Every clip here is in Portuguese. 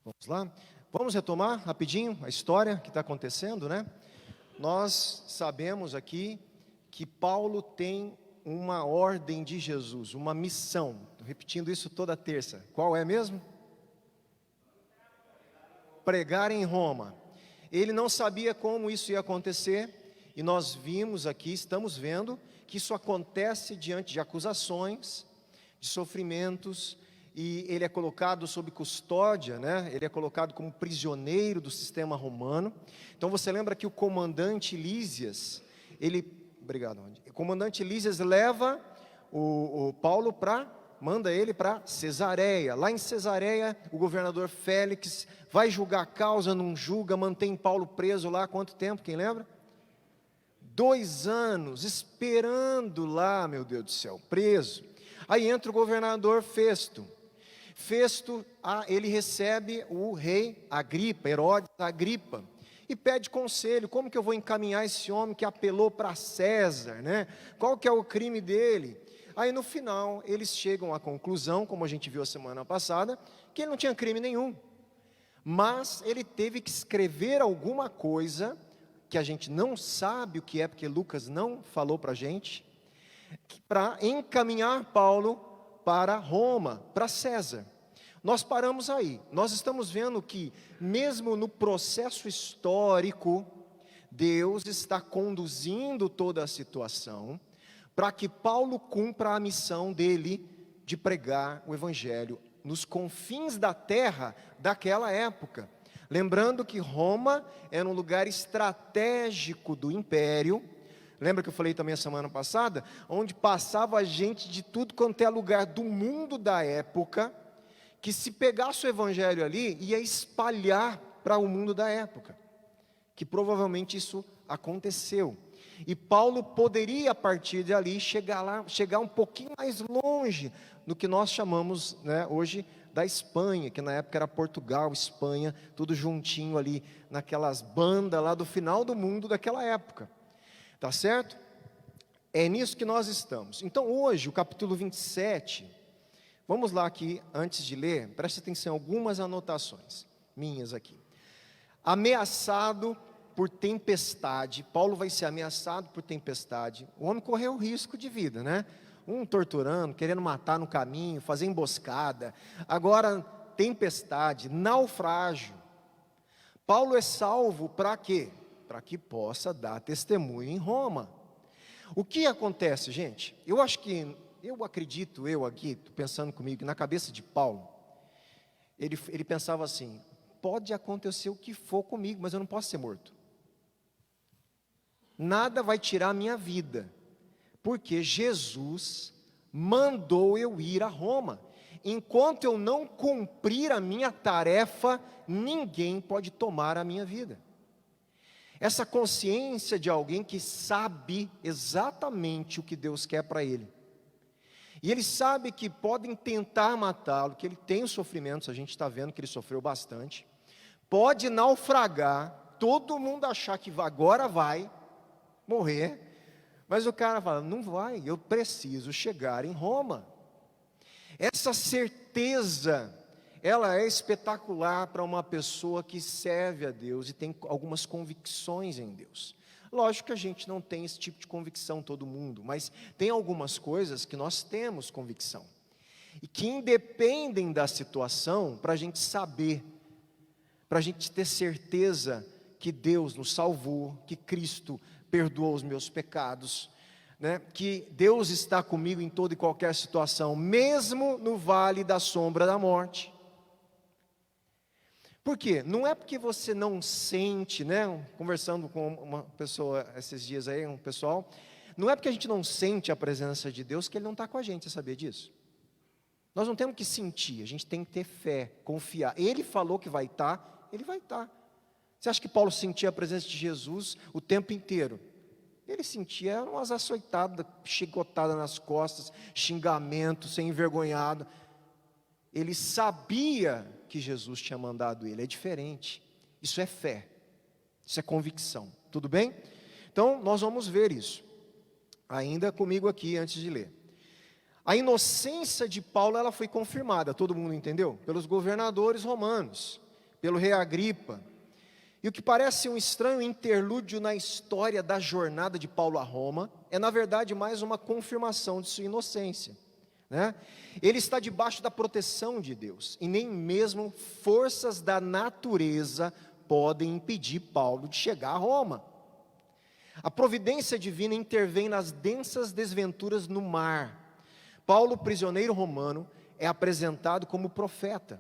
Vamos lá? Vamos retomar rapidinho a história que está acontecendo, né? Nós sabemos aqui que Paulo tem uma ordem de Jesus, uma missão. Estou repetindo isso toda terça. Qual é mesmo? Pregar em Roma. Ele não sabia como isso ia acontecer, e nós vimos aqui, estamos vendo, que isso acontece diante de acusações, de sofrimentos, e ele é colocado sob custódia, né? Ele é colocado como prisioneiro do sistema romano. Então você lembra que o comandante Lísias, o comandante Lísias leva o Paulo manda ele para Cesareia. Lá em Cesareia, o governador Félix vai julgar a causa, não julga, mantém Paulo preso lá, quanto tempo, quem lembra? 2 anos, esperando lá, meu Deus do céu, preso. Aí entra o governador Festo. Festo, ele recebe o rei Agripa, Herodes Agripa, e pede conselho. Como que eu vou encaminhar esse homem que apelou para César, né? Qual que é o crime dele? Aí no final eles chegam à conclusão, como a gente viu a semana passada, que ele não tinha crime nenhum, mas ele teve que escrever alguma coisa, que a gente não sabe o que é, porque Lucas não falou para a gente, para encaminhar Paulo para Roma, para César. Nós paramos aí, nós estamos vendo que mesmo no processo histórico, Deus está conduzindo toda a situação, para que Paulo cumpra a missão dele de pregar o Evangelho nos confins da terra daquela época. Lembrando que Roma era um lugar estratégico do império. Lembra que eu falei também a semana passada? Onde passava gente de tudo quanto é lugar do mundo da época, que se pegasse o Evangelho ali, ia espalhar para o mundo da época. Que provavelmente isso aconteceu. E Paulo poderia, a partir dali, chegar um pouquinho mais longe no que nós chamamos, né, hoje da Espanha, que na época era Portugal, Espanha, tudo juntinho ali, naquelas bandas lá do final do mundo daquela época. Tá certo? É nisso que nós estamos. Então hoje, o capítulo 27, vamos lá aqui, antes de ler, preste atenção em algumas anotações minhas aqui. Ameaçado por tempestade, Paulo vai ser ameaçado por tempestade. O homem correu risco de vida, né? Um torturando, querendo matar no caminho, fazer emboscada. Agora, tempestade, naufrágio. Paulo é salvo para quê? Para que possa dar testemunho em Roma. O que acontece, gente? Eu acredito, aqui, pensando comigo, na cabeça de Paulo, ele pensava assim: pode acontecer o que for comigo, mas eu não posso ser morto. Nada vai tirar a minha vida, porque Jesus mandou eu ir a Roma. Enquanto eu não cumprir a minha tarefa, ninguém pode tomar a minha vida. Essa consciência de alguém que sabe exatamente o que Deus quer para ele. E ele sabe que podem tentar matá-lo, que ele tem os sofrimentos, a gente está vendo que ele sofreu bastante. Pode naufragar, todo mundo achar que agora vai morrer, mas o cara fala: não vai, eu preciso chegar em Roma. Essa certeza, ela é espetacular para uma pessoa que serve a Deus e tem algumas convicções em Deus. Lógico que a gente não tem esse tipo de convicção, todo mundo, mas tem algumas coisas que nós temos convicção, e que independem da situação, para a gente saber, para a gente ter certeza que Deus nos salvou, que Cristo perdoou os meus pecados, né? Que Deus está comigo em toda e qualquer situação, mesmo no vale da sombra da morte. Por quê? Não é porque você não sente, né? Conversando com uma pessoa esses dias aí, um pessoal, não é porque a gente não sente a presença de Deus que Ele não está com a gente, você sabia disso? Nós não temos que sentir, a gente tem que ter fé, confiar. Ele falou que vai estar, Ele vai estar. Você acha que Paulo sentia a presença de Jesus o tempo inteiro? Ele sentia umas açoitadas, chicotadas nas costas, xingamento, ser envergonhado. Ele sabia que Jesus tinha mandado ele, é diferente. Isso é fé, isso é convicção, tudo bem? Então nós vamos ver isso, ainda comigo aqui antes de ler. A inocência de Paulo, ela foi confirmada, todo mundo entendeu? Pelos governadores romanos. pelo rei Agripa. E o que parece um estranho interlúdio na história da jornada de Paulo a Roma, é na verdade mais uma confirmação de sua inocência, né? Ele está debaixo da proteção de Deus, e nem mesmo forças da natureza podem impedir Paulo de chegar a Roma. A providência divina intervém nas densas desventuras no mar. Paulo, prisioneiro romano, é apresentado como profeta,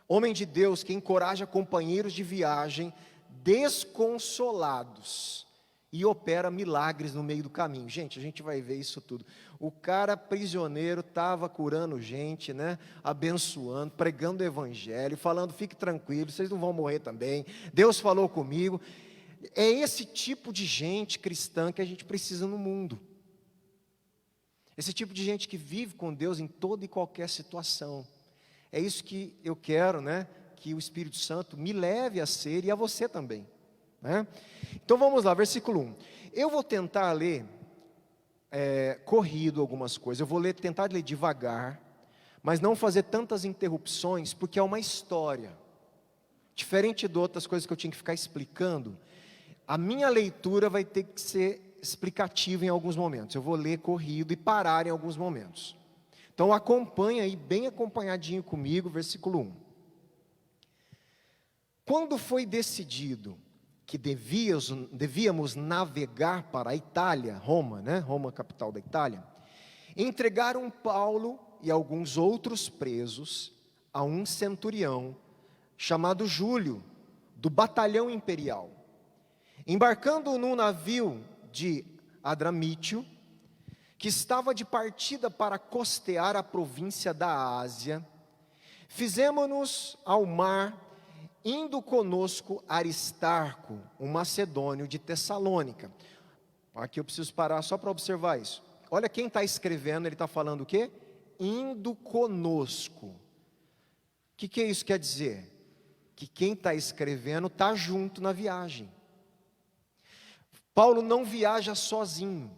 homem de Deus que encoraja companheiros de viagem desconsolados e opera milagres no meio do caminho. Gente, a gente vai ver isso tudo. O cara prisioneiro estava curando gente, né? Abençoando, pregando o evangelho, falando: fique tranquilo, vocês não vão morrer também, Deus falou comigo. É esse tipo de gente cristã que a gente precisa no mundo. Esse tipo de gente que vive com Deus em toda e qualquer situação. É isso que eu quero, né? Que o Espírito Santo me leve a ser, e a você também, né? Então vamos lá, versículo 1. Eu vou tentar ler corrido algumas coisas. Eu vou tentar ler devagar, mas não fazer tantas interrupções, porque é uma história. Diferente de outras coisas que eu tinha que ficar explicando, a minha leitura vai ter que ser explicativa em alguns momentos. Eu vou ler corrido e parar em alguns momentos. Então acompanha aí, bem acompanhadinho comigo, versículo 1. Quando foi decidido que devíamos navegar para a Itália, Roma, né? Roma, capital da Itália, entregaram Paulo e alguns outros presos a um centurião chamado Júlio, do batalhão imperial. Embarcando num navio de Adramítio, que estava de partida para costear a província da Ásia, fizemo-nos ao mar, indo conosco Aristarco, um macedônio de Tessalônica. Aqui eu preciso parar só para observar isso. Olha quem está escrevendo, ele está falando o quê? Indo conosco. O que isso quer dizer? Que quem está escrevendo está junto na viagem. Paulo não viaja sozinho.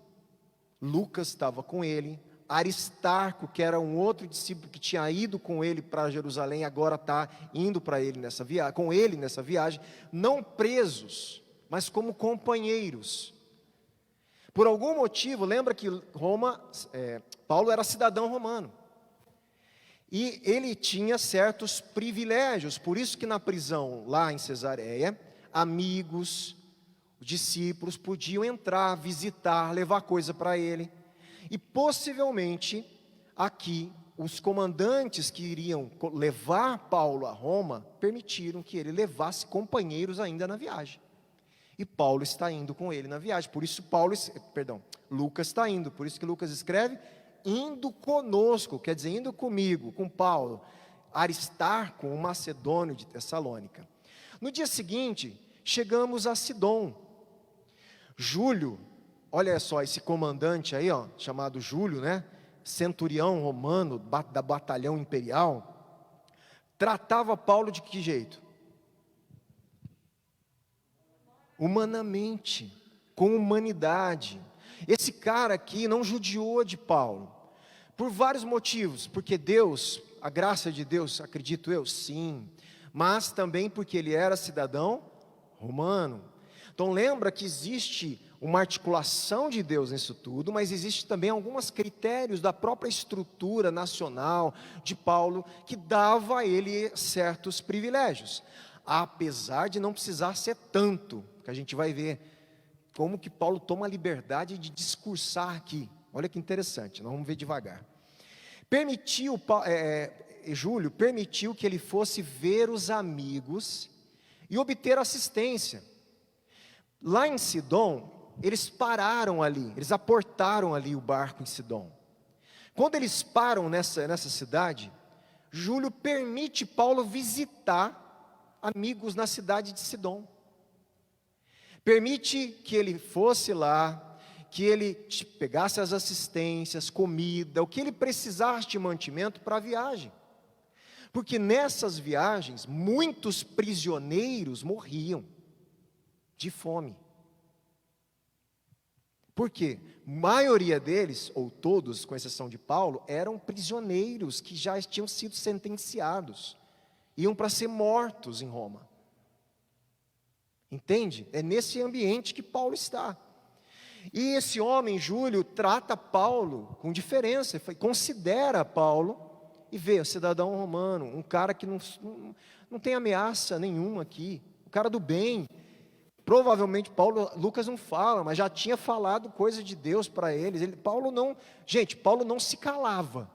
Lucas estava com ele. Aristarco, que era um outro discípulo que tinha ido com ele para Jerusalém, agora está indo com ele nessa viagem, não presos, mas como companheiros. Por algum motivo, lembra que Paulo era cidadão romano, e ele tinha certos privilégios, por isso que na prisão lá em Cesareia, amigos, discípulos podiam entrar, visitar, levar coisa para ele. E possivelmente, aqui, os comandantes que iriam levar Paulo a Roma, permitiram que ele levasse companheiros ainda na viagem. E Paulo está indo com ele na viagem, por isso Lucas está indo, por isso que Lucas escreve, indo conosco, quer dizer, indo comigo, com Paulo, Aristarco, um macedônio de Tessalônica. No dia seguinte, chegamos a Sidom. Júlio, olha só, esse comandante aí, ó, chamado Júlio, né? Centurião romano, da batalhão imperial, tratava Paulo de que jeito? Humanamente, com humanidade. Esse cara aqui não judiou de Paulo, por vários motivos, porque Deus, a graça de Deus, acredito eu, sim, mas também porque ele era cidadão romano. Então lembra que existe uma articulação de Deus nisso tudo, mas existe também alguns critérios da própria estrutura nacional de Paulo, que dava a ele certos privilégios, apesar de não precisar ser tanto, que a gente vai ver como que Paulo toma a liberdade de discursar aqui. Olha que interessante, nós vamos ver devagar. Júlio permitiu que ele fosse ver os amigos e obter assistência. Lá em Sidom, eles pararam ali, eles aportaram ali o barco em Sidom. Quando eles param nessa cidade, Júlio permite Paulo visitar amigos na cidade de Sidom. Permite que ele fosse lá, que ele pegasse as assistências, comida, o que ele precisasse de mantimento para a viagem. Porque nessas viagens, muitos prisioneiros morriam de fome. Por quê? A maioria deles, ou todos, com exceção de Paulo, eram prisioneiros que já tinham sido sentenciados iam para ser mortos em Roma. Entende? É nesse ambiente que Paulo está. E esse homem, Júlio, trata Paulo com diferença, considera Paulo e vê o cidadão romano, um cara que não tem ameaça nenhuma aqui, um cara do bem. Provavelmente Lucas não fala, mas já tinha falado coisa de Deus para eles. Paulo não se calava.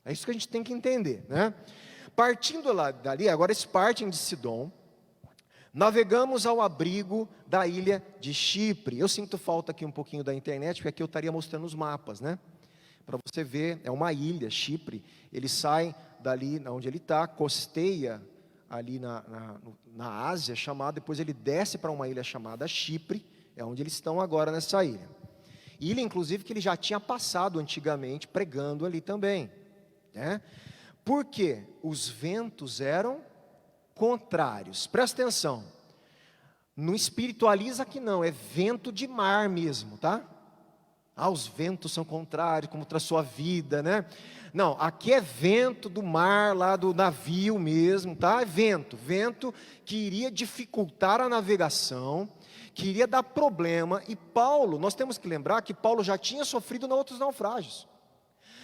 É isso que a gente tem que entender, né? Partindo dali, agora eles partem de Sidom, navegamos ao abrigo da ilha de Chipre. Eu sinto falta aqui um pouquinho da internet, porque aqui eu estaria mostrando os mapas, né? Para você ver, é uma ilha, Chipre. Ele sai dali onde ele está, costeia ali na Ásia, depois ele desce para uma ilha chamada Chipre, é onde eles estão agora nessa ilha. Ilha, inclusive, que ele já tinha passado antigamente, pregando ali também, né? Porque os ventos eram contrários. Presta atenção, não espiritualiza que não, é vento de mar mesmo, tá? Os ventos são contrários, como para a sua vida, né? Não, aqui é vento do mar, lá do navio mesmo, tá? É vento que iria dificultar a navegação, que iria dar problema. E Paulo, nós temos que lembrar que Paulo já tinha sofrido em outros naufrágios,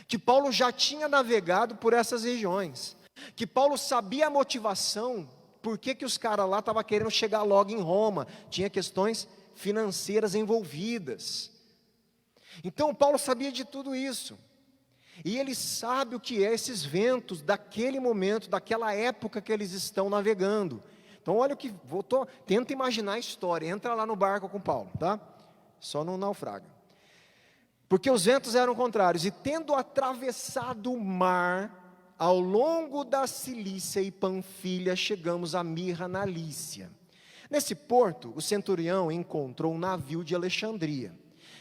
que Paulo já tinha navegado por essas regiões, que Paulo sabia a motivação, por que os caras lá estavam querendo chegar logo em Roma, tinha questões financeiras envolvidas. Então Paulo sabia de tudo isso, e ele sabe o que é esses ventos daquele momento, daquela época que eles estão navegando. Então olha o que, tenta imaginar a história, entra lá no barco com Paulo, tá? Só não naufraga. Porque os ventos eram contrários, e tendo atravessado o mar, ao longo da Cilícia e Panfilha, chegamos a Mirra na Lícia. Nesse porto, o centurião encontrou um navio de Alexandria,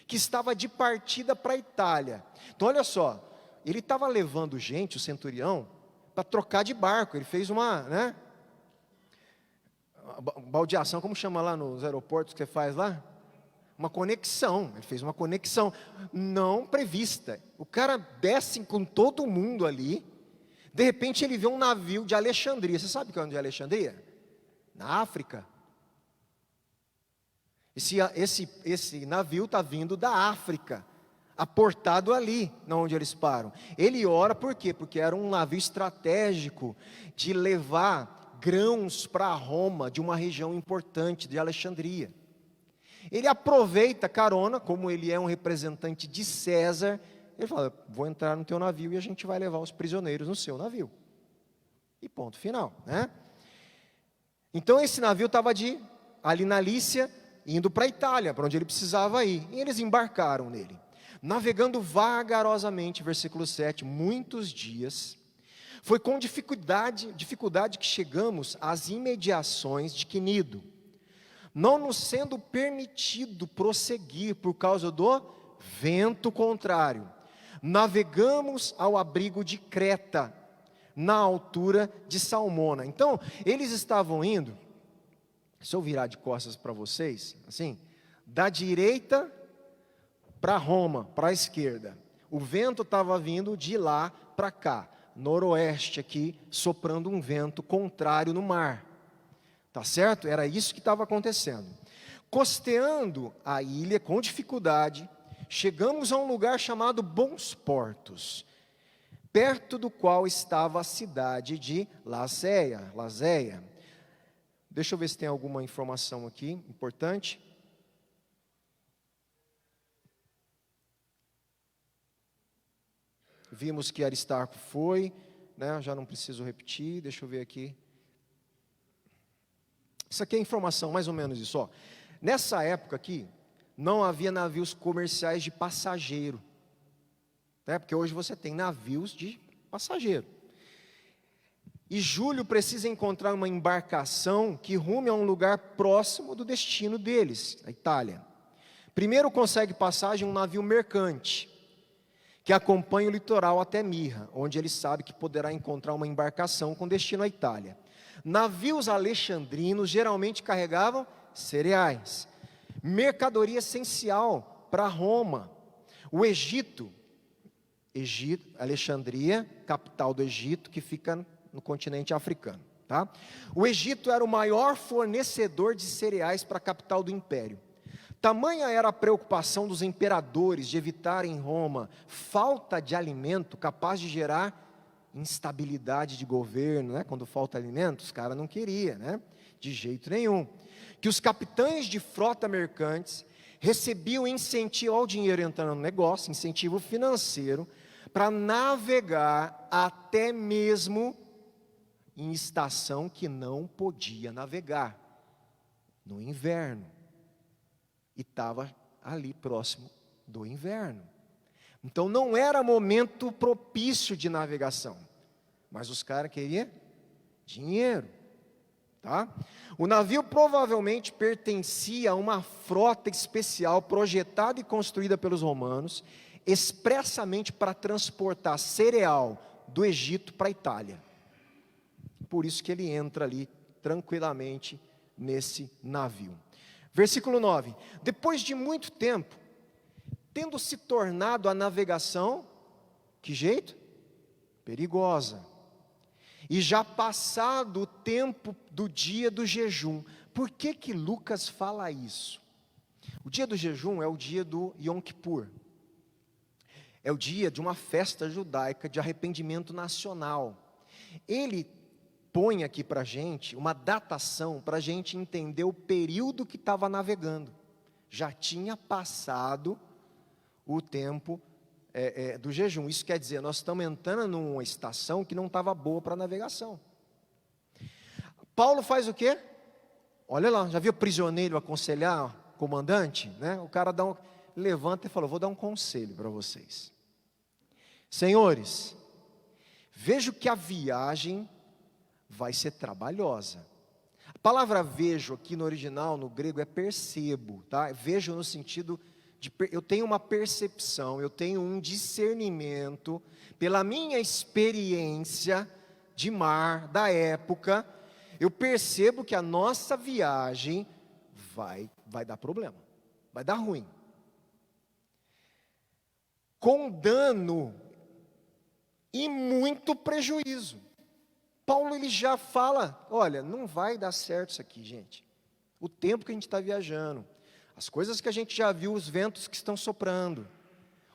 que estava de partida para a Itália. Então olha só, ele estava levando gente, o centurião, para trocar de barco. Ele fez uma, baldeação, como chama lá nos aeroportos que você faz lá? Uma conexão, ele fez uma conexão não prevista. O cara desce com todo mundo ali, de repente ele vê um navio de Alexandria. Você sabe onde é Alexandria? Na África. Esse navio está vindo da África, aportado ali, onde eles param. Ele ora por quê? Porque era um navio estratégico de levar grãos para Roma, de uma região importante de Alexandria. Ele aproveita carona, como ele é um representante de César, ele fala: vou entrar no teu navio e a gente vai levar os prisioneiros no seu navio. E ponto final, né? Então esse navio estava ali na Lícia, indo para a Itália, para onde ele precisava ir. E eles embarcaram nele, navegando vagarosamente, versículo 7, muitos dias. Foi com dificuldade que chegamos às imediações de Quinido, não nos sendo permitido prosseguir por causa do vento contrário. Navegamos ao abrigo de Creta, na altura de Salmona. Então, eles estavam indo, se eu virar de costas para vocês, assim, da direita para Roma, para a esquerda. O vento estava vindo de lá para cá, noroeste aqui, soprando um vento contrário no mar. Tá certo? Era isso que estava acontecendo. Costeando a ilha com dificuldade, chegamos a um lugar chamado Bons Portos, perto do qual estava a cidade de Lazéia. Deixa eu ver se tem alguma informação aqui importante. Vimos que Aristarco foi, né? Já não preciso repetir, deixa eu ver aqui. Isso aqui é informação, mais ou menos isso, ó. Nessa época aqui, não havia navios comerciais de passageiro, né? Porque hoje você tem navios de passageiro. E Júlio precisa encontrar uma embarcação que rume a um lugar próximo do destino deles, a Itália. Primeiro consegue passagem um navio mercante, que acompanha o litoral até Mirra, onde ele sabe que poderá encontrar uma embarcação com destino à Itália. Navios alexandrinos geralmente carregavam cereais, mercadoria essencial para Roma. O Egito, Alexandria, capital do Egito, que fica no continente africano. tá? O Egito era o maior fornecedor de cereais para a capital do império. Tamanha era a preocupação dos imperadores de evitar em Roma falta de alimento capaz de gerar instabilidade de governo, né? Quando falta alimento, os caras não queriam, né? De jeito nenhum. Que os capitães de frota mercantes recebiam incentivo ao dinheiro entrando no negócio, incentivo financeiro, para navegar até mesmo em estação que não podia navegar, no inverno. E estava ali próximo do inverno. Então não era momento propício de navegação, mas os caras queriam dinheiro, tá? O navio provavelmente pertencia a uma frota especial projetada e construída pelos romanos, expressamente para transportar cereal do Egito para a Itália. Por isso que ele entra ali tranquilamente nesse navio. Versículo 9: depois de muito tempo, tendo se tornado a navegação, que jeito? Perigosa. E já passado o tempo do dia do jejum. Por que que Lucas fala isso? O dia do jejum é o dia do Yom Kippur. É o dia de uma festa judaica de arrependimento nacional. Ele põe aqui para a gente uma datação para a gente entender o período que estava navegando. Já tinha passado o tempo do jejum. Isso quer dizer, nós estamos entrando numa estação que não estava boa para navegação. Paulo faz o quê? Olha lá, já viu o prisioneiro aconselhar o comandante? Né? O cara levanta e fala: vou dar um conselho para vocês. Senhores, vejo que a viagem vai ser trabalhosa. A palavra vejo aqui no original, no grego, é percebo, tá? Vejo no sentido de, eu tenho uma percepção, eu tenho um discernimento, pela minha experiência de mar, da época, eu percebo que a nossa viagem vai dar problema, vai dar ruim. Com dano e muito prejuízo. Paulo ele já fala: olha, não vai dar certo isso aqui, gente. O tempo que a gente está viajando, as coisas que a gente já viu, os ventos que estão soprando,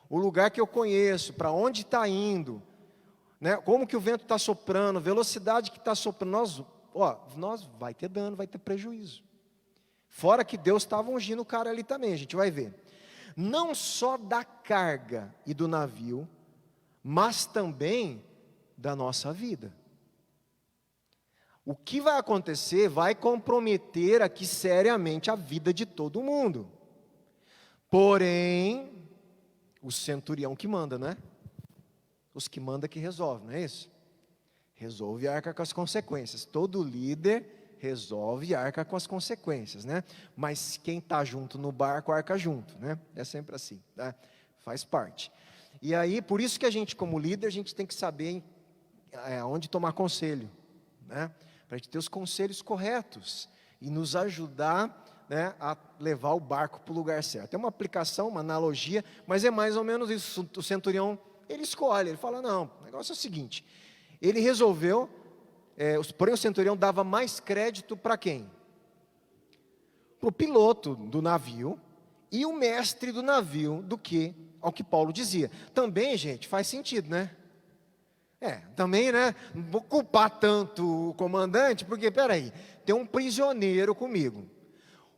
o lugar que eu conheço, para onde está indo, né? Como que o vento está soprando, velocidade que está soprando, nós vai ter dano, vai ter prejuízo. Fora que Deus estava ungindo o cara ali também, a gente vai ver. Não só da carga e do navio, mas também da nossa vida. O que vai acontecer vai comprometer aqui seriamente a vida de todo mundo. Porém, o centurião que manda, não é? Os que mandam que resolve, não é isso? Resolve e arca com as consequências. Todo líder resolve e arca com as consequências, né? Mas quem está junto no barco, arca junto, né? É sempre assim, tá? Faz parte. E aí, por isso que a gente, como líder, a gente tem que saber onde tomar conselho, né? Para a gente ter os conselhos corretos e nos ajudar, né, a levar o barco para o lugar certo. É uma aplicação, uma analogia, mas é mais ou menos isso. O centurião, ele escolhe, ele fala: não, o negócio é o seguinte, ele resolveu, porém o centurião dava mais crédito para quem? Para o piloto do navio e o mestre do navio, do que ao que Paulo dizia. Também, gente, faz sentido, né? Também, né? Não vou culpar tanto o comandante, porque, peraí, tem um prisioneiro comigo.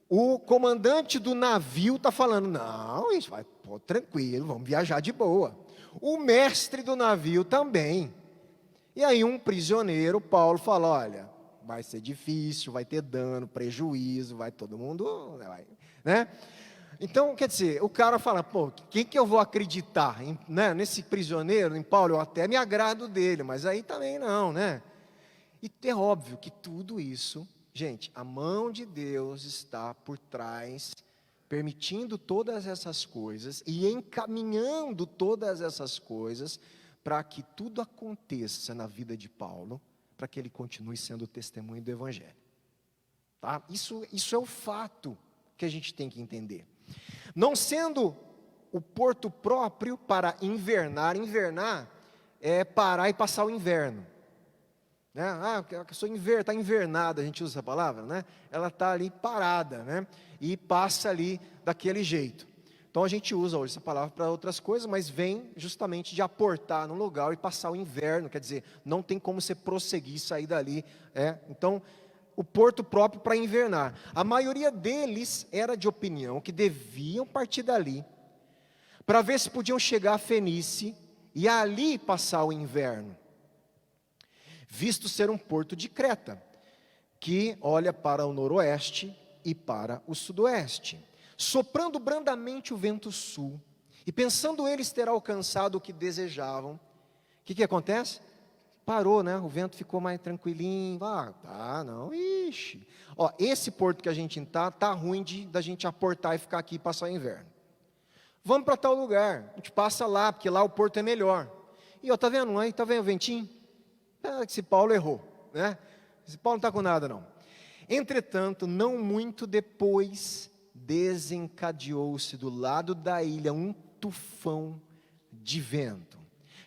O comandante do navio está falando: não, isso vai, pô, tranquilo, vamos viajar de boa. O mestre do navio também. E aí um prisioneiro, Paulo, fala: olha, vai ser difícil, vai ter dano, prejuízo, vai todo mundo, né? Então, quer dizer, o cara fala: pô, quem que eu vou acreditar? Né? Nesse prisioneiro, em Paulo, eu até me agrado dele, mas aí também não, né? E é óbvio que tudo isso, gente, a mão de Deus está por trás, permitindo todas essas coisas e encaminhando todas essas coisas para que tudo aconteça na vida de Paulo, para que ele continue sendo testemunho do Evangelho. Tá? Isso é o fato que a gente tem que entender. Não sendo o porto próprio para invernar é parar e passar o inverno. né? A pessoa está invernada, a gente usa essa palavra, né? Ela está ali parada, né? E passa ali daquele jeito. Então a gente usa hoje essa palavra para outras coisas, mas vem justamente de aportar no lugar e passar o inverno, quer dizer, não tem como você prosseguir, sair dali. Então, o porto próprio para invernar. A maioria deles era de opinião que deviam partir dali, para ver se podiam chegar a Fenícia e ali passar o inverno, visto ser um porto de Creta, que olha para o noroeste e para o sudoeste. Soprando brandamente o vento sul, e pensando eles ter alcançado o que desejavam, o que acontece? Parou, né? O vento ficou mais tranquilinho. Ixi. Esse porto que a gente está ruim da gente aportar e ficar aqui e passar o inverno. Vamos para tal lugar, a gente passa lá, porque lá o porto é melhor. E está vendo aí? Está vendo o ventinho? Esse Paulo errou, né? Esse Paulo não está com nada não. Entretanto, não muito depois, desencadeou-se do lado da ilha um tufão de vento,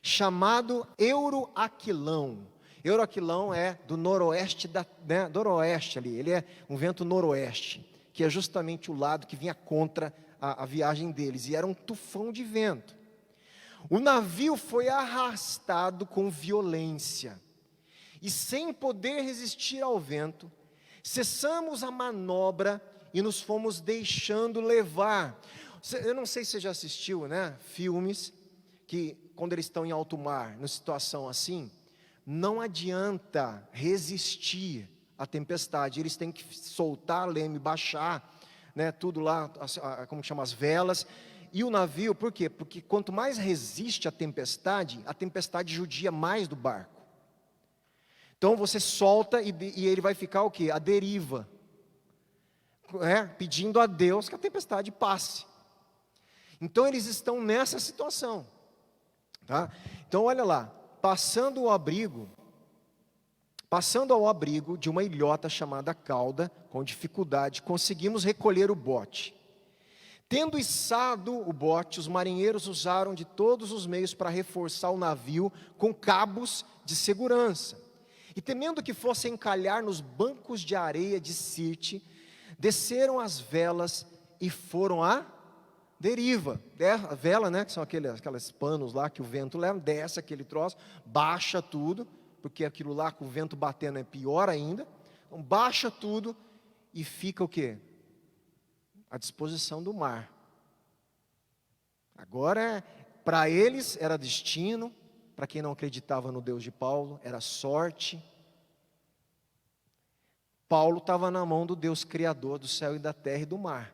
chamado Euroaquilão. Euroaquilão é do noroeste, noroeste ali, ele é um vento noroeste, que é justamente o lado que vinha contra a viagem deles, e era um tufão de vento. O navio foi arrastado com violência, e sem poder resistir ao vento, cessamos a manobra e nos fomos deixando levar. Eu não sei se você já assistiu, né, filmes que quando eles estão em alto mar, numa situação assim, não adianta resistir à tempestade, eles têm que soltar leme, baixar, né, tudo lá, como chama, as velas, e o navio, por quê? Porque quanto mais resiste à tempestade judia mais do barco. Então você solta e ele vai ficar o quê? À deriva, pedindo a Deus que a tempestade passe. Então eles estão nessa situação, tá? Então olha lá, passando ao abrigo de uma ilhota chamada Cauda, com dificuldade, conseguimos recolher o bote. Tendo içado o bote, os marinheiros usaram de todos os meios para reforçar o navio com cabos de segurança. E temendo que fosse encalhar nos bancos de areia de Sirte, desceram as velas e foram à deriva. A vela, né, que são aqueles panos lá que o vento leva, desce aquele troço, baixa tudo, porque aquilo lá com o vento batendo é pior ainda. Então baixa tudo e fica o quê? À disposição do mar. Agora, para eles era destino, para quem não acreditava no Deus de Paulo, era sorte. Paulo estava na mão do Deus Criador do céu e da terra e do mar.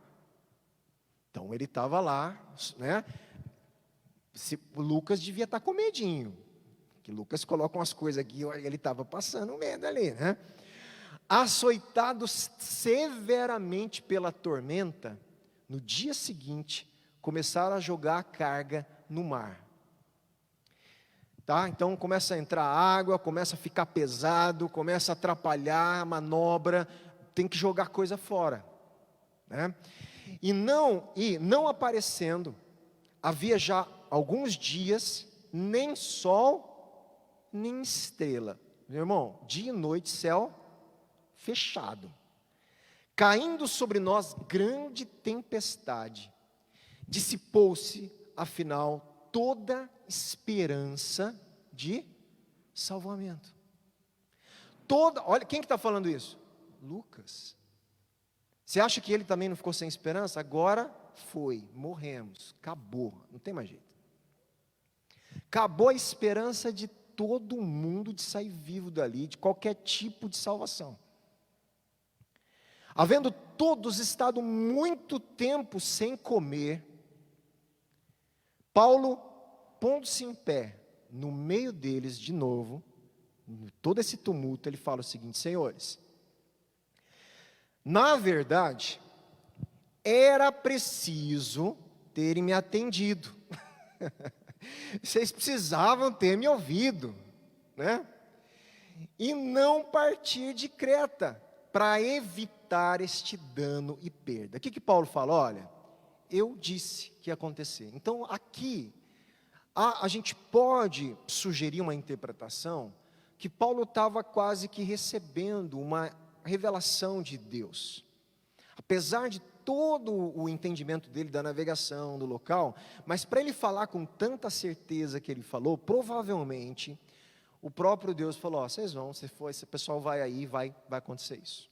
Então ele estava lá, né? Lucas devia estar com medinho, que Lucas coloca umas coisas aqui, ele estava passando medo ali, né? Açoitados severamente pela tormenta, no dia seguinte, começaram a jogar a carga no mar. Tá? Então começa a entrar água, começa a ficar pesado, começa a atrapalhar a manobra, tem que jogar coisa fora, né? E não aparecendo, havia já alguns dias, nem sol, nem estrela. Meu irmão, dia e noite, céu fechado. Caindo sobre nós grande tempestade, dissipou-se, afinal, toda esperança de salvamento. Olha, quem que está falando isso? Lucas. Você acha que ele também não ficou sem esperança? Agora foi, morremos, acabou, não tem mais jeito. Acabou a esperança de todo mundo de sair vivo dali, de qualquer tipo de salvação. Havendo todos estado muito tempo sem comer, Paulo, pondo-se em pé, no meio deles de novo, em todo esse tumulto, ele fala o seguinte: senhores, na verdade, era preciso terem me atendido, vocês precisavam ter me ouvido, né? E não partir de Creta, para evitar este dano e perda. O que Paulo fala? Olha, eu disse que ia acontecer. Então aqui, a gente pode sugerir uma interpretação, que Paulo estava quase que recebendo uma revelação de Deus. Apesar de todo o entendimento dele da navegação, do local, mas para ele falar com tanta certeza que ele falou, provavelmente o próprio Deus falou: ó, vocês vão, esse pessoal vai aí, vai acontecer isso.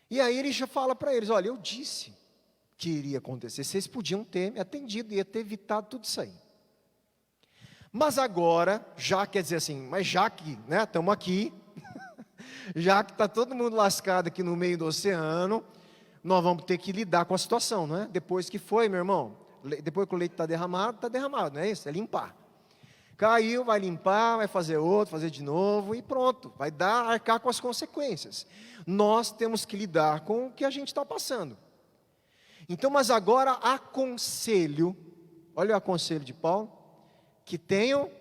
E aí ele já fala para eles: olha, eu disse que iria acontecer, vocês podiam ter me atendido, ia ter evitado tudo isso aí. Mas agora, já quer dizer assim, mas já que estamos aqui, já que está todo mundo lascado aqui no meio do oceano, nós vamos ter que lidar com a situação, não é? Depois que foi, meu irmão, depois que o leite está derramado, não é isso? É limpar. Caiu, vai limpar, vai fazer outro, fazer de novo e pronto, vai arcar com as consequências. Nós temos que lidar com o que a gente está passando. Então, mas agora aconselho, olha o aconselho de Paulo, que tenham,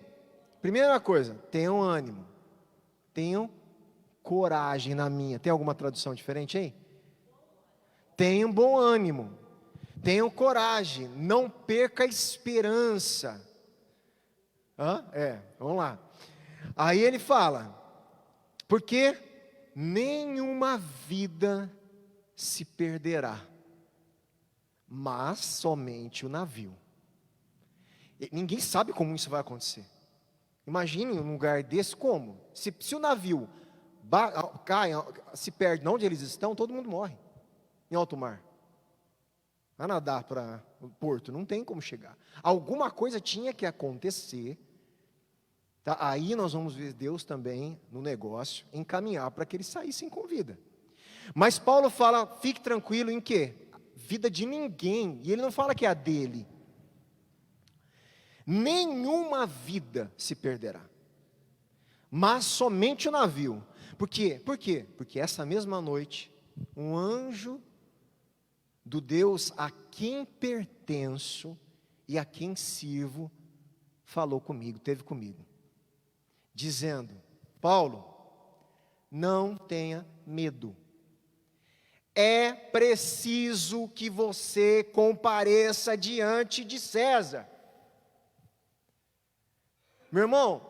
primeira coisa, tenham ânimo, tenham coragem na minha. Tem alguma tradução diferente aí? Tenham bom ânimo, tenham coragem, não perca a esperança. Vamos lá. Aí ele fala: porque nenhuma vida se perderá, mas somente o navio. Ninguém sabe como isso vai acontecer. Imagine um lugar desse como? Se o navio cai, se perde onde eles estão, todo mundo morre em alto mar. Vai nadar para o porto, não tem como chegar. Alguma coisa tinha que acontecer. Tá? Aí nós vamos ver Deus também no negócio, encaminhar para que eles saíssem com vida. Mas Paulo fala: fique tranquilo em quê? Vida de ninguém. E ele não fala que é a dele. Nenhuma vida se perderá, mas somente o navio. Por quê? Porque essa mesma noite, um anjo do Deus a quem pertenço e a quem sirvo, falou comigo, esteve comigo, dizendo: Paulo, não tenha medo. É preciso que você compareça diante de César. Meu irmão,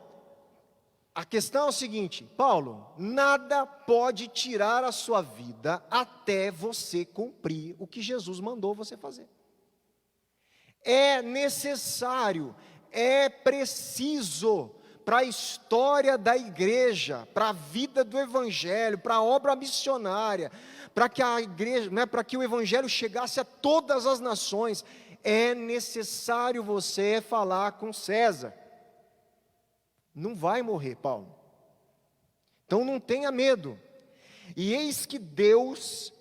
a questão é o seguinte: Paulo, nada pode tirar a sua vida até você cumprir o que Jesus mandou você fazer. É necessário, é preciso para a história da igreja, para a vida do evangelho, para a obra missionária, para que a igreja, para que o evangelho chegasse a todas as nações, é necessário você falar com César. Não vai morrer, Paulo. Então não tenha medo. E eis que Deus,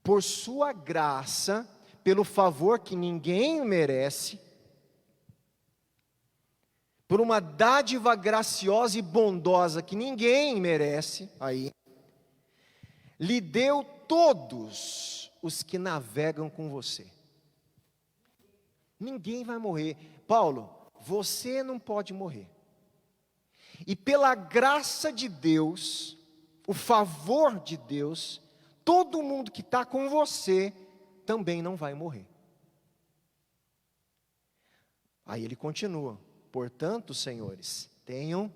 por sua graça, pelo favor que ninguém merece, por uma dádiva graciosa e bondosa que ninguém merece, aí, lhe deu todos os que navegam com você. Ninguém vai morrer. Paulo, você não pode morrer. E pela graça de Deus, o favor de Deus, todo mundo que está com você também não vai morrer. Aí ele continua: portanto, senhores, tenham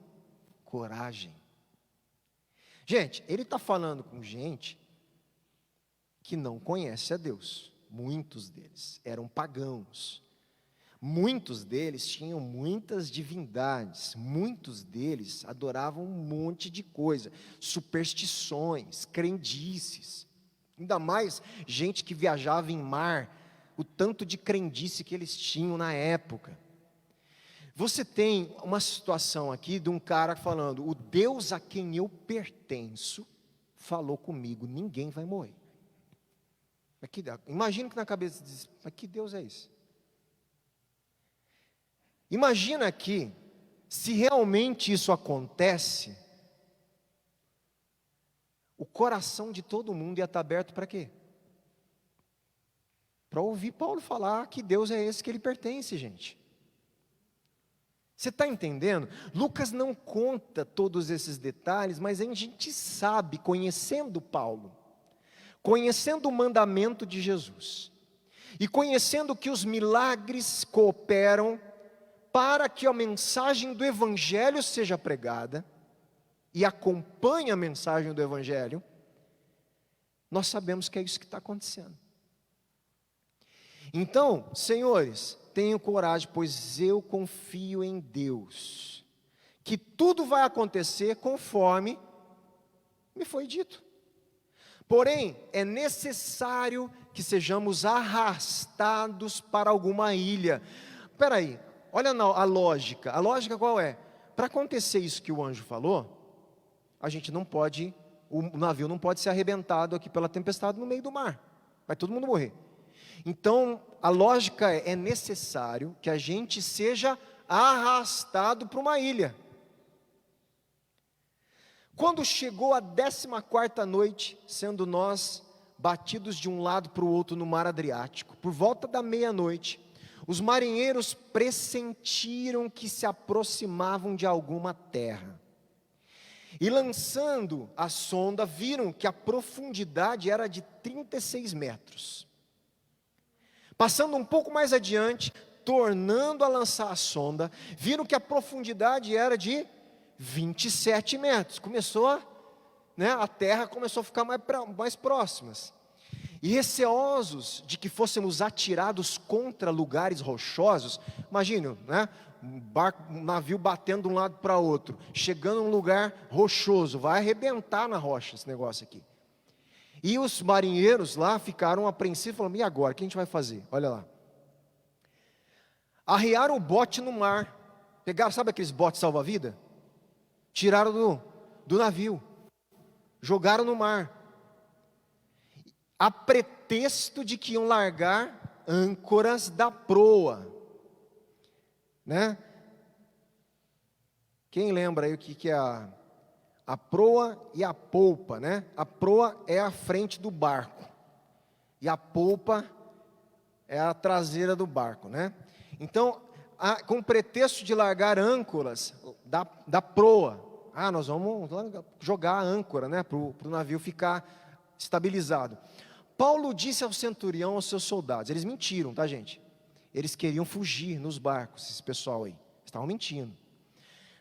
coragem. Gente, ele está falando com gente que não conhece a Deus. Muitos deles eram pagãos. Muitos deles tinham muitas divindades, muitos deles adoravam um monte de coisa, superstições, crendices, ainda mais gente que viajava em mar, o tanto de crendice que eles tinham na época. Você tem uma situação aqui de um cara falando: o Deus a quem eu pertenço falou comigo, ninguém vai morrer. Imagina que na cabeça diz: mas que Deus é esse? Imagina aqui, se realmente isso acontece, o coração de todo mundo ia estar aberto para quê? Para ouvir Paulo falar que Deus é esse que ele pertence, gente. Você está entendendo? Lucas não conta todos esses detalhes, mas a gente sabe, conhecendo Paulo, conhecendo o mandamento de Jesus, e conhecendo que os milagres cooperam para que a mensagem do Evangelho seja pregada, e acompanhe a mensagem do Evangelho, nós sabemos que é isso que está acontecendo. Então, senhores, tenham coragem, pois eu confio em Deus, que tudo vai acontecer conforme me foi dito. Porém, é necessário que sejamos arrastados para alguma ilha. Espera aí, olha a lógica. A lógica qual é? Para acontecer isso que o anjo falou, a gente não pode, o navio não pode ser arrebentado aqui pela tempestade no meio do mar. Vai todo mundo morrer. Então, a lógica é necessário que a gente seja arrastado para uma ilha. Quando chegou a 14ª noite, sendo nós batidos de um lado para o outro no mar Adriático, por volta da meia-noite, os marinheiros pressentiram que se aproximavam de alguma terra. E lançando a sonda, viram que a profundidade era de 36 metros. Passando um pouco mais adiante, tornando a lançar a sonda, viram que a profundidade era de 27 metros. A terra começou a ficar mais próximas. E receosos de que fôssemos atirados contra lugares rochosos, imagine, um navio batendo de um lado para outro, chegando num lugar rochoso, vai arrebentar na rocha esse negócio aqui. E os marinheiros lá ficaram apreensivos, falando, e agora, o que a gente vai fazer? Olha lá. Arriaram o bote no mar, pegaram, sabe aqueles botes salva-vida? Tiraram do navio, jogaram no mar, a pretexto de que iam largar âncoras da proa, Quem lembra aí o que é a proa e a polpa, A proa é a frente do barco, e a polpa é a traseira do barco, Então, com pretexto de largar âncoras da proa, nós vamos jogar a âncora, para o navio ficar estabilizado. Paulo disse ao centurião, aos seus soldados, eles mentiram, tá gente? Eles queriam fugir nos barcos, esse pessoal aí, estavam mentindo.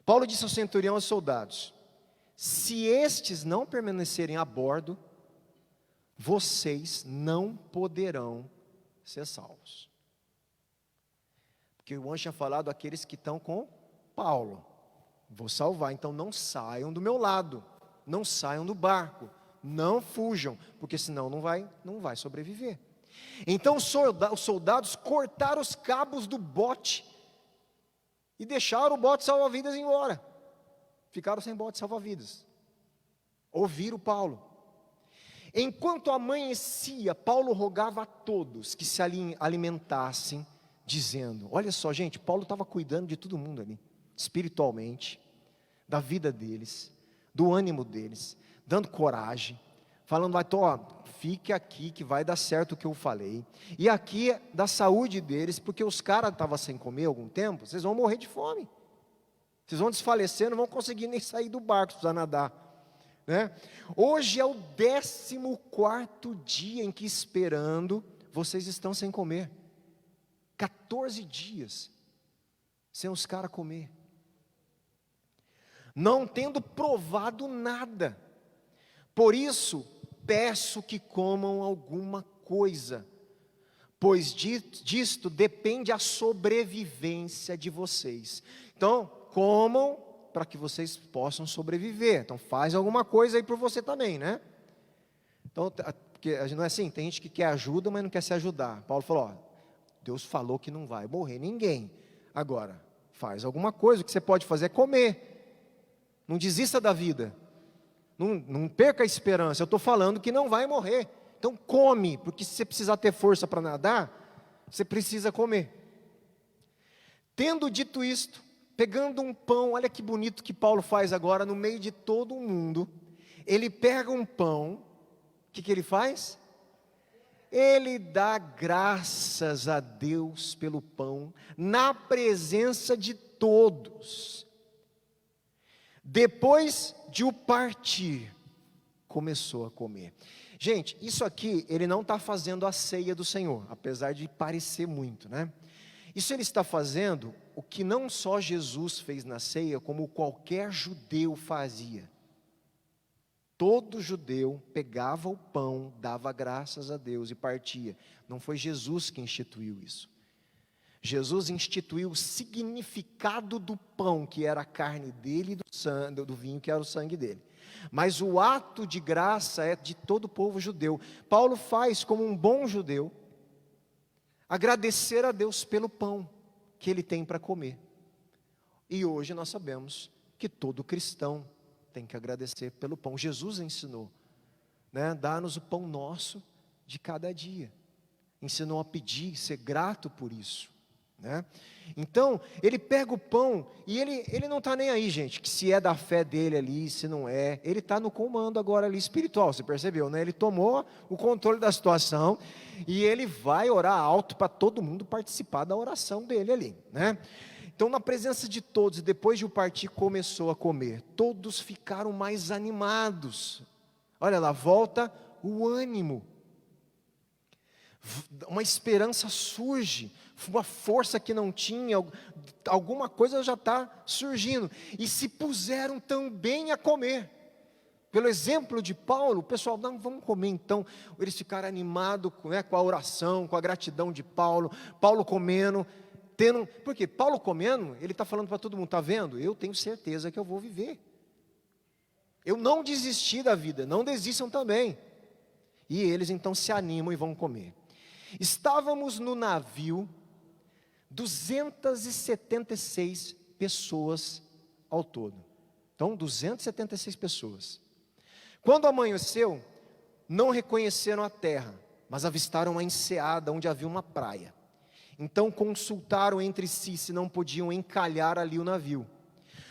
Paulo disse ao centurião e aos soldados, se estes não permanecerem a bordo, vocês não poderão ser salvos. Porque o anjo tinha falado àqueles que estão com Paulo, vou salvar, então não saiam do meu lado, não saiam do barco, não fujam, porque senão não vai sobreviver. Então os soldados cortaram os cabos do bote e deixaram o bote salva-vidas embora. Ficaram sem bote salva-vidas. Ouviram Paulo. Enquanto amanhecia, Paulo rogava a todos que se alimentassem, dizendo, olha só gente, Paulo estava cuidando de todo mundo ali, espiritualmente, da vida deles, do ânimo deles, dando coragem, falando, fique aqui que vai dar certo o que eu falei, e aqui da saúde deles, porque os caras estavam sem comer algum tempo, vocês vão morrer de fome, vocês vão desfalecer, não vão conseguir nem sair do barco, se precisar nadar, Hoje é o 14º dia em que esperando, vocês estão sem comer, 14 dias, sem os caras comer, não tendo provado nada, por isso, peço que comam alguma coisa, pois disto depende a sobrevivência de vocês. Então, comam para que vocês possam sobreviver. Então, faz alguma coisa aí por você também, Então, porque não é assim, tem gente que quer ajuda, mas não quer se ajudar. Paulo falou, Deus falou que não vai morrer ninguém. Agora, faz alguma coisa, o que você pode fazer é comer. Não desista da vida. Não perca a esperança, eu estou falando que não vai morrer, então come, porque se você precisar ter força para nadar, você precisa comer. Tendo dito isto, pegando um pão, olha que bonito que Paulo faz agora, no meio de todo o mundo, ele pega um pão, o que ele faz? Ele dá graças a Deus pelo pão, na presença de todos. Depois de o partir, começou a comer. Gente, isso aqui, ele não está fazendo a ceia do Senhor, apesar de parecer muito, Isso ele está fazendo o que não só Jesus fez na ceia, como qualquer judeu fazia. Todo judeu pegava o pão, dava graças a Deus e partia. Não foi Jesus que instituiu isso. Jesus instituiu o significado do pão, que era a carne dele, e do vinho, que era o sangue dele. Mas o ato de graça é de todo o povo judeu. Paulo faz, como um bom judeu, agradecer a Deus pelo pão que ele tem para comer. E hoje nós sabemos que todo cristão tem que agradecer pelo pão. Jesus ensinou, né? Dá-nos o pão nosso de cada dia. Ensinou a pedir, ser grato por isso, né? Então, ele pega o pão e ele não está nem aí, gente, que se é da fé dele ali, se não é. Ele está no comando agora ali espiritual, você percebeu, né? Ele tomou o controle da situação e ele vai orar alto para todo mundo participar da oração dele ali, né? Então, na presença de todos, depois de o partir, começou a comer. Todos ficaram mais animados. Olha lá, volta o ânimo. Uma esperança surge, uma força que não tinha, alguma coisa já está surgindo. E se puseram também a comer. Pelo exemplo de Paulo, o pessoal, não, vamos comer então. Eles ficaram animados, né, com a oração, com a gratidão de Paulo. Paulo comendo. Porque Paulo comendo, ele está falando para todo mundo, está vendo? Eu tenho certeza que eu vou viver. Eu não desisti da vida, não desistam também. E eles então se animam e vão comer. Estávamos no navio, 276 pessoas ao todo. Então, 276 pessoas. Quando amanheceu, não reconheceram a terra, mas avistaram uma enseada onde havia uma praia. Então consultaram entre si se não podiam encalhar ali o navio.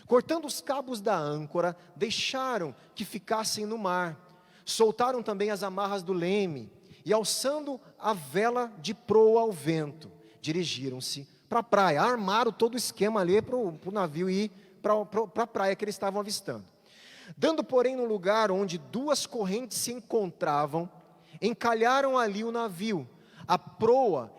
Cortando os cabos da âncora, deixaram que ficassem no mar. Soltaram também as amarras do leme e, alçando a vela de proa ao vento, dirigiram-se para a praia. Armaram todo o esquema ali para o navio ir para a praia que eles estavam avistando. Dando, porém, no lugar onde duas correntes se encontravam, encalharam ali o navio. A proa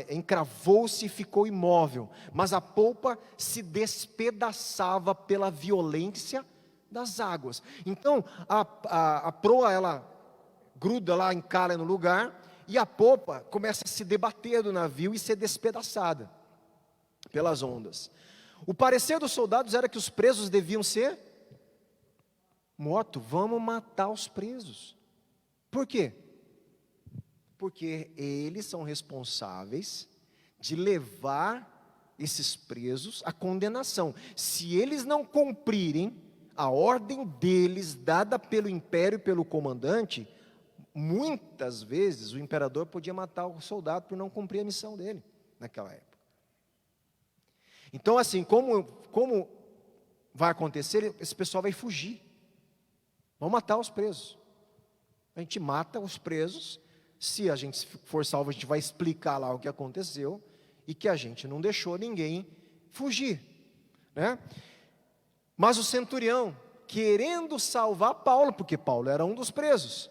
encravou-se e ficou imóvel, mas a polpa se despedaçava pela violência das águas. Então, a proa, ela gruda lá, encalha no lugar, e a polpa começa a se debater do navio e ser despedaçada pelas ondas. O parecer dos soldados era que os presos deviam ser mortos. Vamos matar os presos. Por quê? Porque eles são responsáveis de levar esses presos à condenação. Se eles não cumprirem a ordem deles, dada pelo império e pelo comandante, muitas vezes o imperador podia matar o soldado por não cumprir a missão dele, naquela época. Então, assim, como vai acontecer, esse pessoal vai fugir. Vão matar os presos. A gente mata os presos. Se a gente for salvo, a gente vai explicar lá o que aconteceu e que a gente não deixou ninguém fugir, né? Mas o centurião, querendo salvar Paulo, porque Paulo era um dos presos.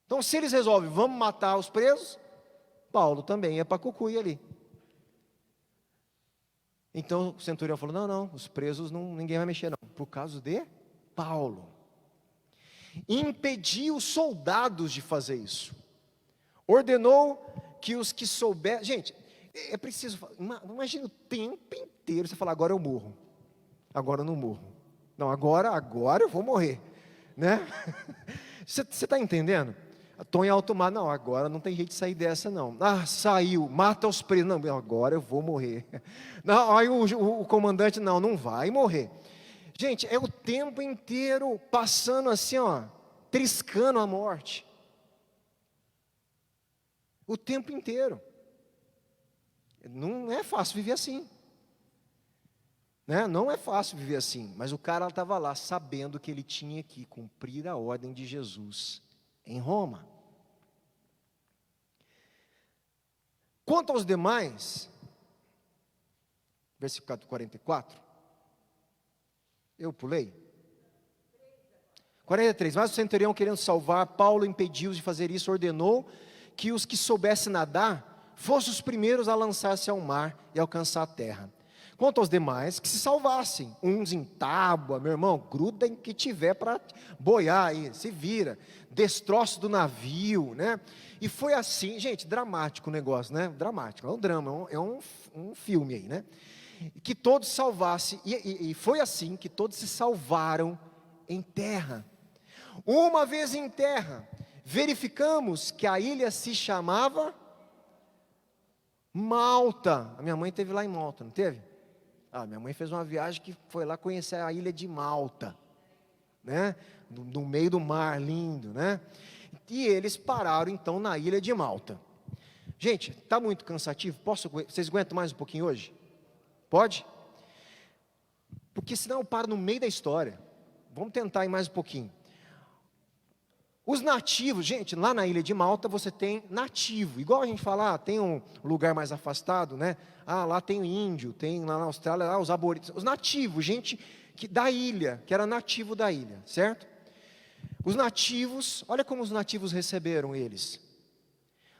Então, se eles resolvem, vamos matar os presos, Paulo também é para cucuia ali. Então, o centurião falou, não, os presos ninguém vai mexer não, por causa de Paulo. Impediu os soldados de fazer isso. Ordenou que os que soubessem. Gente, é preciso. Imagina o tempo inteiro você falar: agora eu morro. Agora eu não morro. Não, agora eu vou morrer. Né? Você está entendendo? Estou em alto mar. Não, agora não tem jeito de sair dessa, não. Ah, saiu, mata os presos. Não, agora eu vou morrer. Não, aí o comandante, não vai morrer. Gente, é o tempo inteiro passando assim, ó, triscando a morte. O tempo inteiro. Não é fácil viver assim. Né? Não é fácil viver assim. Mas o cara estava lá sabendo que ele tinha que cumprir a ordem de Jesus em Roma. Quanto aos demais, versículo 44. Eu pulei? 43. Mas o centurião, querendo salvar Paulo, impediu-os de fazer isso, ordenou que os que soubessem nadar fossem os primeiros a lançar-se ao mar e alcançar a terra. Quanto aos demais, que se salvassem, uns em tábua, meu irmão, gruda em que tiver para boiar aí, se vira, destroço do navio, né? E foi assim, gente, dramático o negócio, né? Dramático, é um drama, é um filme aí, né? Que todos salvassem, e foi assim que todos se salvaram em terra. Uma vez em terra, verificamos que a ilha se chamava Malta. A minha mãe esteve lá em Malta, não teve? Minha mãe fez uma viagem que foi lá conhecer a ilha de Malta, né? No meio do mar, lindo, né? E eles pararam então na ilha de Malta. Gente, está muito cansativo? Vocês aguentam mais um pouquinho hoje? Pode? Porque senão eu paro no meio da história. Vamos tentar ir mais um pouquinho. Os nativos, gente, lá na ilha de Malta você tem nativo, igual a gente fala, tem um lugar mais afastado, né? Lá tem o índio, tem lá na Austrália, lá os aborígenes, os nativos, gente da ilha, que era nativo da ilha, certo? Os nativos, olha como os nativos receberam eles.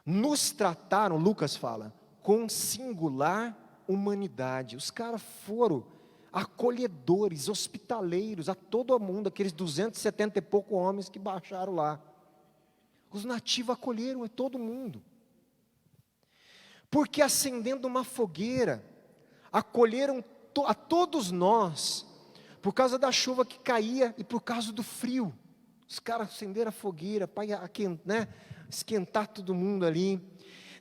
Nos trataram, Lucas fala, com singular humanidade. Os caras foram acolhedores, hospitaleiros a todo mundo, aqueles 270 e poucos homens que baixaram lá. Os nativos acolheram todo mundo. Porque acendendo uma fogueira, acolheram a todos nós, por causa da chuva que caía e por causa do frio. Os caras acenderam a fogueira para esquentar todo mundo ali.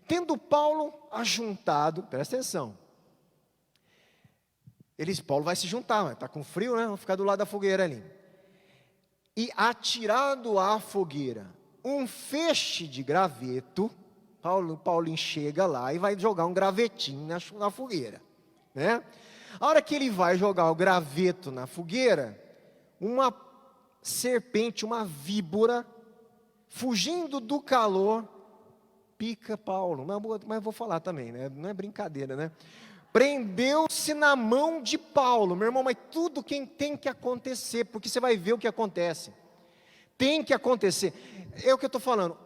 Tendo Paulo ajuntado, presta atenção, Paulo vai se juntar, está com frio, né? Vão ficar do lado da fogueira ali. E atirado à fogueira um feixe de graveto, Paulo chega lá e vai jogar um gravetinho na fogueira, né? A hora que ele vai jogar o graveto na fogueira, uma serpente, uma víbora, fugindo do calor, pica Paulo. Mas eu vou falar também, né? Não é brincadeira, né? Prendeu-se na mão de Paulo, meu irmão, mas tudo quem tem que acontecer, porque você vai ver o que acontece, tem que acontecer, é o que eu estou falando,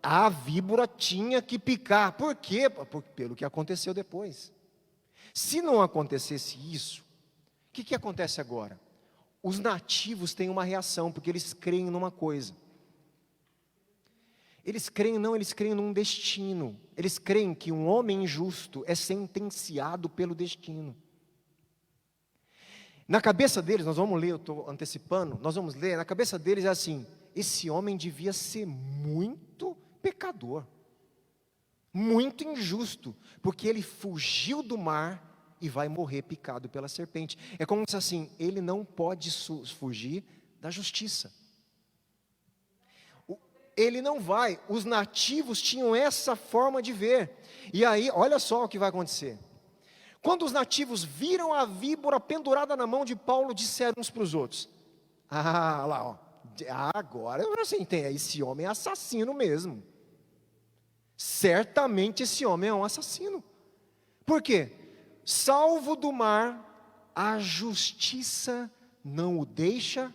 a víbora tinha que picar, por quê? Pelo que aconteceu depois. Se não acontecesse isso, o que acontece agora? Os nativos têm uma reação, porque eles creem numa coisa, eles creem num destino. Eles creem que um homem injusto é sentenciado pelo destino. Na cabeça deles, nós vamos ler, eu estou antecipando, nós vamos ler, na cabeça deles é assim, esse homem devia ser muito pecador, muito injusto, porque ele fugiu do mar e vai morrer picado pela serpente. É como se assim, ele não pode fugir da justiça. Ele não vai, os nativos tinham essa forma de ver, e aí, olha só o que vai acontecer, quando os nativos viram a víbora pendurada na mão de Paulo, disseram uns para os outros, lá ó, agora eu assim, esse homem é assassino mesmo, certamente esse homem é um assassino, por quê? Salvo do mar, a justiça não o deixa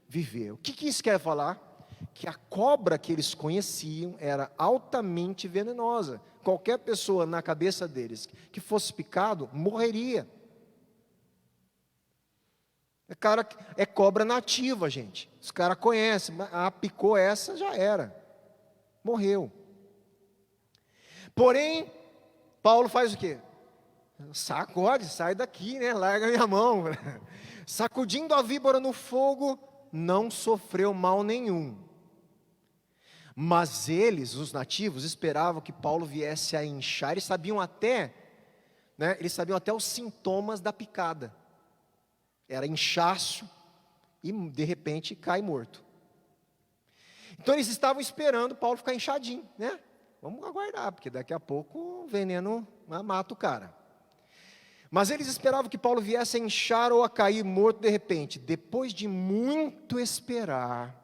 viver. O que isso quer falar? Que a cobra que eles conheciam era altamente venenosa. Qualquer pessoa na cabeça deles que fosse picado, morreria. É cobra nativa, gente. Os caras conhecem, picou essa, já era. Morreu. Porém, Paulo faz o quê? Sacode, sai daqui, né? Larga minha mão. Sacudindo a víbora no fogo, não sofreu mal nenhum. Mas eles, os nativos, esperavam que Paulo viesse a inchar. Eles sabiam até os sintomas da picada. Era inchaço e de repente cai morto. Então eles estavam esperando Paulo ficar inchadinho, né? Vamos aguardar, porque daqui a pouco o veneno mata o cara. Mas eles esperavam que Paulo viesse a inchar ou a cair morto de repente. Depois de muito esperar,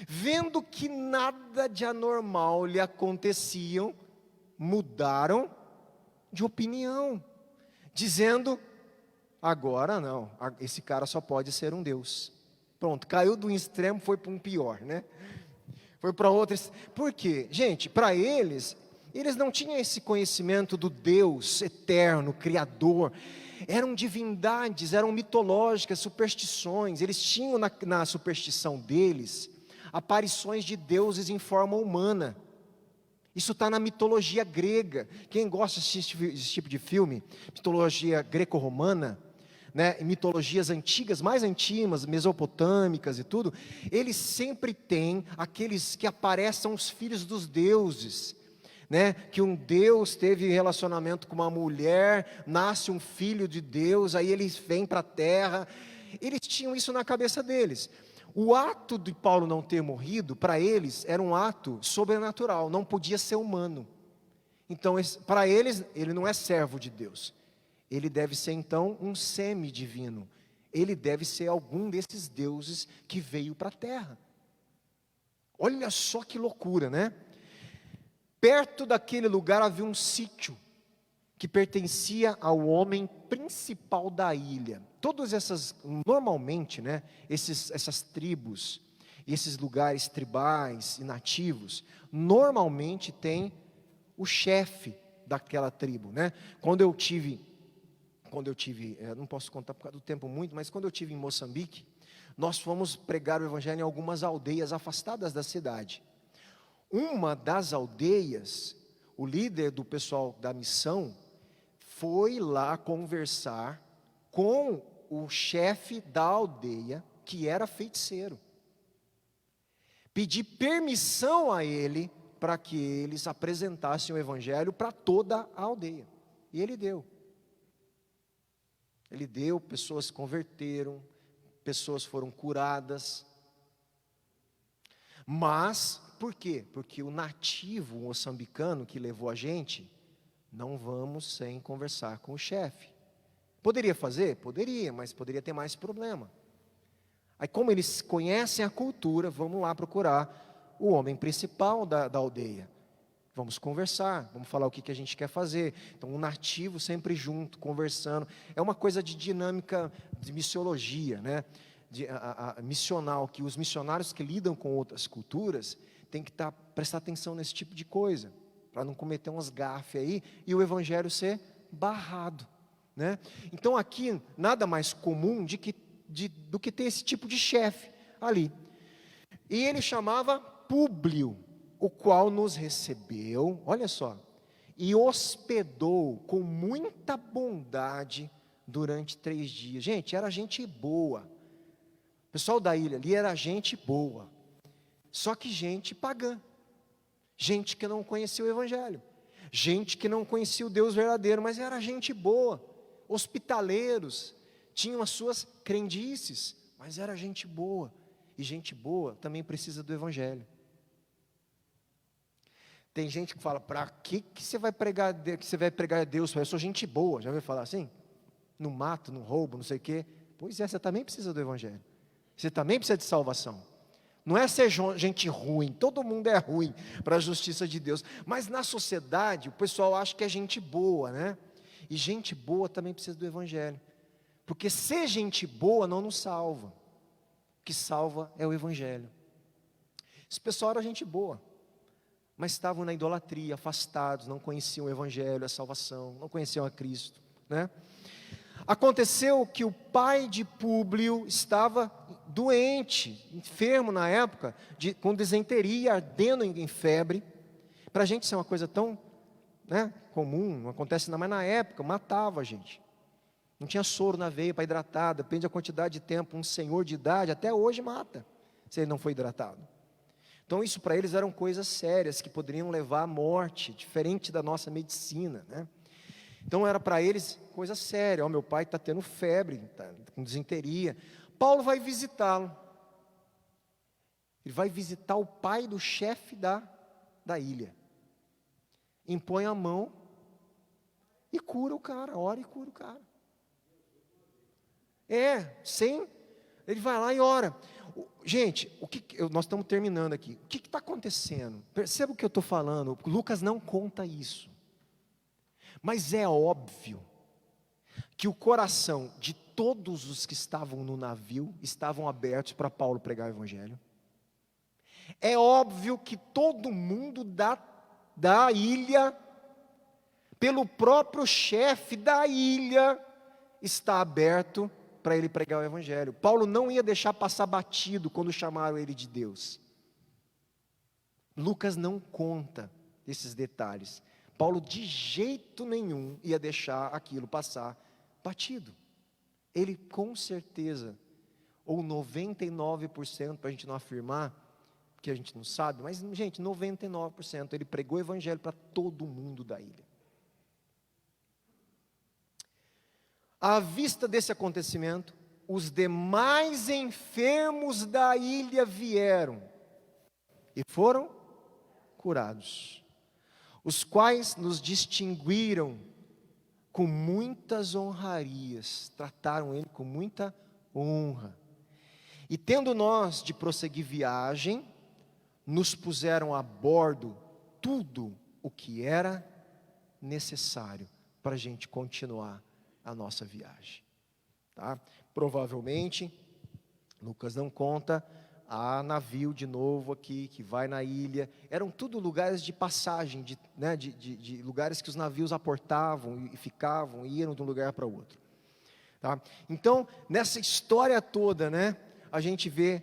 vendo que nada de anormal lhe acontecia, mudaram de opinião, dizendo, agora não, esse cara só pode ser um Deus. Pronto, caiu do extremo, foi para um pior, né? Foi para outro. Por quê? Gente, para eles, Eles não tinham esse conhecimento do Deus eterno, Criador. Eram divindades, eram mitológicas, superstições. Eles tinham na superstição deles aparições de deuses em forma humana. Isso está na mitologia grega. Quem gosta de assistir esse tipo de filme, mitologia greco-romana, né, mitologias antigas, mais antigas, mesopotâmicas e tudo, eles sempre têm aqueles que aparecem os filhos dos deuses, né, que um Deus teve relacionamento com uma mulher, nasce um filho de Deus, aí eles vêm para a terra. Eles tinham isso na cabeça deles. O ato de Paulo não ter morrido, para eles, era um ato sobrenatural, não podia ser humano. Então, para eles, ele não é servo de Deus. Ele deve ser então um semidivino. Ele deve ser algum desses deuses que veio para a terra. Olha só que loucura, né? Perto daquele lugar havia um sítio que pertencia ao homem principal da ilha. Todas essas, normalmente, né, essas tribos, esses lugares tribais e nativos, normalmente tem o chefe daquela tribo, né? Quando eu tive, não posso contar por causa do tempo muito, mas quando eu tive em Moçambique, nós fomos pregar o evangelho em algumas aldeias afastadas da cidade. Uma das aldeias, o líder do pessoal da missão, foi lá conversar com o chefe da aldeia, que era feiticeiro. Pedir permissão a ele, para que eles apresentassem o evangelho para toda a aldeia. E ele deu. Ele deu, pessoas se converteram, pessoas foram curadas. Mas, por quê? Porque o nativo moçambicano que levou a gente, não vamos sem conversar com o chefe. Poderia fazer? Poderia, mas poderia ter mais problema. Aí, como eles conhecem a cultura, vamos lá procurar o homem principal da aldeia. Vamos conversar, vamos falar o que a gente quer fazer. Então, o nativo sempre junto, conversando. É uma coisa de dinâmica de missiologia, né? Missional, que os missionários que lidam com outras culturas têm que prestar atenção nesse tipo de coisa, para não cometer umas gafes aí e o evangelho ser barrado, né? Então, aqui, nada mais comum do que ter esse tipo de chefe ali. E ele chamava Públio, o qual nos recebeu, olha só, e hospedou com muita bondade durante 3 dias. Gente, era gente boa. O pessoal da ilha ali era gente boa. Só que gente pagã. Gente que não conhecia o evangelho. Gente que não conhecia o Deus verdadeiro, mas era gente boa. Hospitaleiros, tinham as suas crendices, mas era gente boa. E gente boa também precisa do evangelho. Tem gente que fala, para que você vai pregar a Deus? Eu sou gente boa, já ouviu falar assim? Não mato, não roubo, não sei o quê. Pois é, você também precisa do evangelho. Você também precisa de salvação. Não é ser gente ruim, todo mundo é ruim para a justiça de Deus. Mas na sociedade, o pessoal acha que é gente boa, né? E gente boa também precisa do evangelho. Porque ser gente boa não nos salva. O que salva é o evangelho. Esse pessoal era gente boa, mas estavam na idolatria, afastados, não conheciam o evangelho, a salvação, não conheciam a Cristo, né? Aconteceu que o pai de Públio estava doente, enfermo na época, com disenteria, ardendo em febre. Para a gente isso é uma coisa tão, né, comum, não acontece ainda mais na época, matava a gente. Não tinha soro na veia para hidratar, depende da quantidade de tempo. Um senhor de idade até hoje mata, se ele não foi hidratado. Então isso para eles eram coisas sérias, que poderiam levar à morte, diferente da nossa medicina, né? Então era para eles coisa séria. Meu pai está tendo febre, está com disenteria. Paulo vai visitá-lo. Ele vai visitar o pai do chefe da ilha. Impõe a mão e cura o cara, ora e cura o cara. Ele vai lá e ora. Gente, nós estamos terminando aqui. O que está acontecendo? Perceba o que eu estou falando. Lucas não conta isso. Mas é óbvio que o coração de todos os que estavam no navio estavam abertos para Paulo pregar o evangelho. É óbvio que todo mundo da da ilha, pelo próprio chefe da ilha, está aberto para ele pregar o evangelho. Paulo não ia deixar passar batido quando chamaram ele de Deus. Lucas não conta esses detalhes. Paulo de jeito nenhum ia deixar aquilo passar batido. Ele com certeza, ou 99%, para a gente não afirmar, que a gente não sabe, mas gente, 99%, ele pregou o evangelho para todo mundo da ilha. À vista desse acontecimento, os demais enfermos da ilha vieram e foram curados, os quais nos distinguiram com muitas honrarias, trataram ele com muita honra. E tendo nós de prosseguir viagem, nos puseram a bordo tudo o que era necessário para a gente continuar a nossa viagem. Tá? Provavelmente, Lucas não conta, há navio de novo aqui, que vai na ilha. Eram tudo lugares de passagem, de lugares que os navios aportavam e ficavam, e iam de um lugar para o outro. Tá? Então, nessa história toda, a gente vê,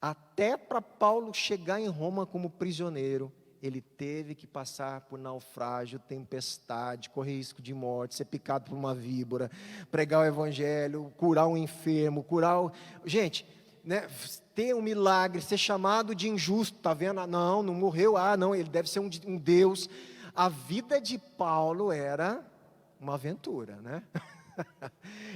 até para Paulo chegar em Roma como prisioneiro, ele teve que passar por naufrágio, tempestade, correr risco de morte, ser picado por uma víbora, pregar o evangelho, curar um enfermo, Gente, ter um milagre, ser chamado de injusto, tá vendo? Não morreu, não, ele deve ser um Deus. A vida de Paulo era uma aventura,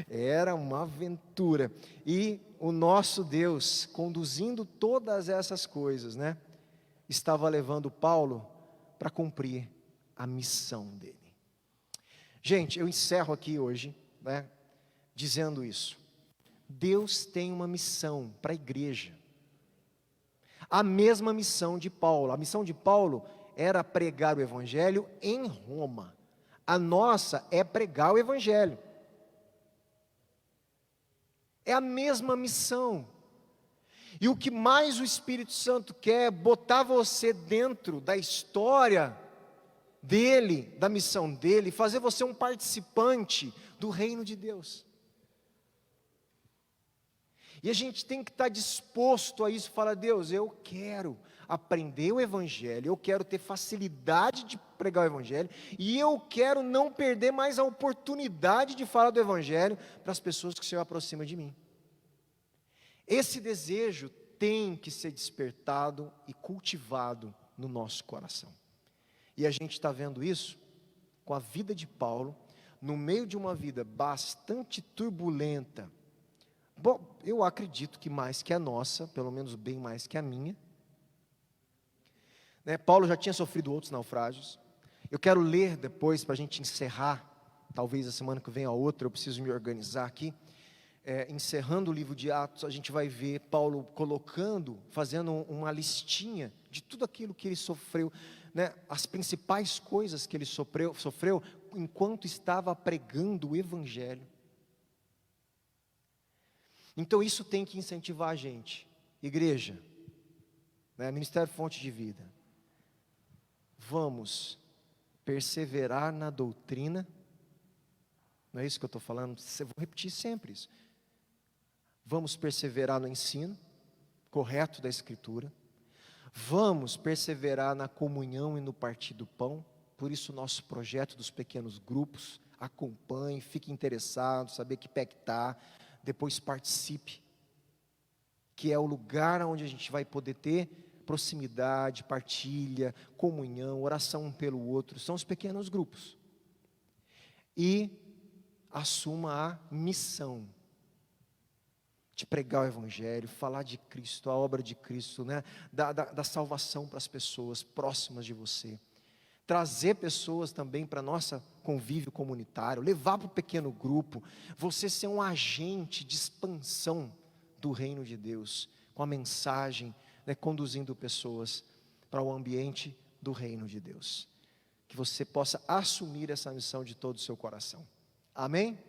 Era uma aventura. E o nosso Deus, conduzindo todas essas coisas, estava levando Paulo para cumprir a missão dele. Gente, eu encerro aqui hoje, dizendo isso. Deus tem uma missão para a igreja. A mesma missão de Paulo. A missão de Paulo era pregar o evangelho em Roma. A nossa é pregar o evangelho. É a mesma missão. E o que mais o Espírito Santo quer é botar você dentro da história dele, da missão dele, fazer você um participante do reino de Deus. E a gente tem que estar disposto a isso, falar: Deus, eu quero aprender o evangelho, eu quero ter facilidade de pregar o evangelho, e eu quero não perder mais a oportunidade de falar do evangelho para as pessoas que o Senhor aproxima de mim. Esse desejo tem que ser despertado e cultivado no nosso coração. E a gente está vendo isso com a vida de Paulo, no meio de uma vida bastante turbulenta. Bom, eu acredito que mais que a nossa, pelo menos bem mais que a minha. Paulo já tinha sofrido outros naufrágios. Eu quero ler depois, para a gente encerrar, talvez a semana que vem a outra, eu preciso me organizar aqui. Encerrando o livro de Atos, a gente vai ver Paulo fazendo uma listinha de tudo aquilo que ele sofreu, as principais coisas que ele sofreu enquanto estava pregando o evangelho. Então isso tem que incentivar a gente, igreja, Ministério Fonte de Vida. Vamos perseverar na doutrina, não é isso que eu estou falando? Vou repetir sempre isso. Vamos perseverar no ensino correto da Escritura. Vamos perseverar na comunhão e no partir do pão. Por isso o nosso projeto dos pequenos grupos. Acompanhe, fique interessado, saber que pé que está. Depois participe. Que é o lugar onde a gente vai poder ter proximidade, partilha, comunhão, oração um pelo outro. São os pequenos grupos. E assuma a missão de pregar o evangelho, falar de Cristo, a obra de Cristo, da salvação para as pessoas próximas de você. Trazer pessoas também para nosso convívio comunitário, levar para o pequeno grupo, você ser um agente de expansão do reino de Deus, com a mensagem, conduzindo pessoas para o ambiente do reino de Deus. Que você possa assumir essa missão de todo o seu coração. Amém?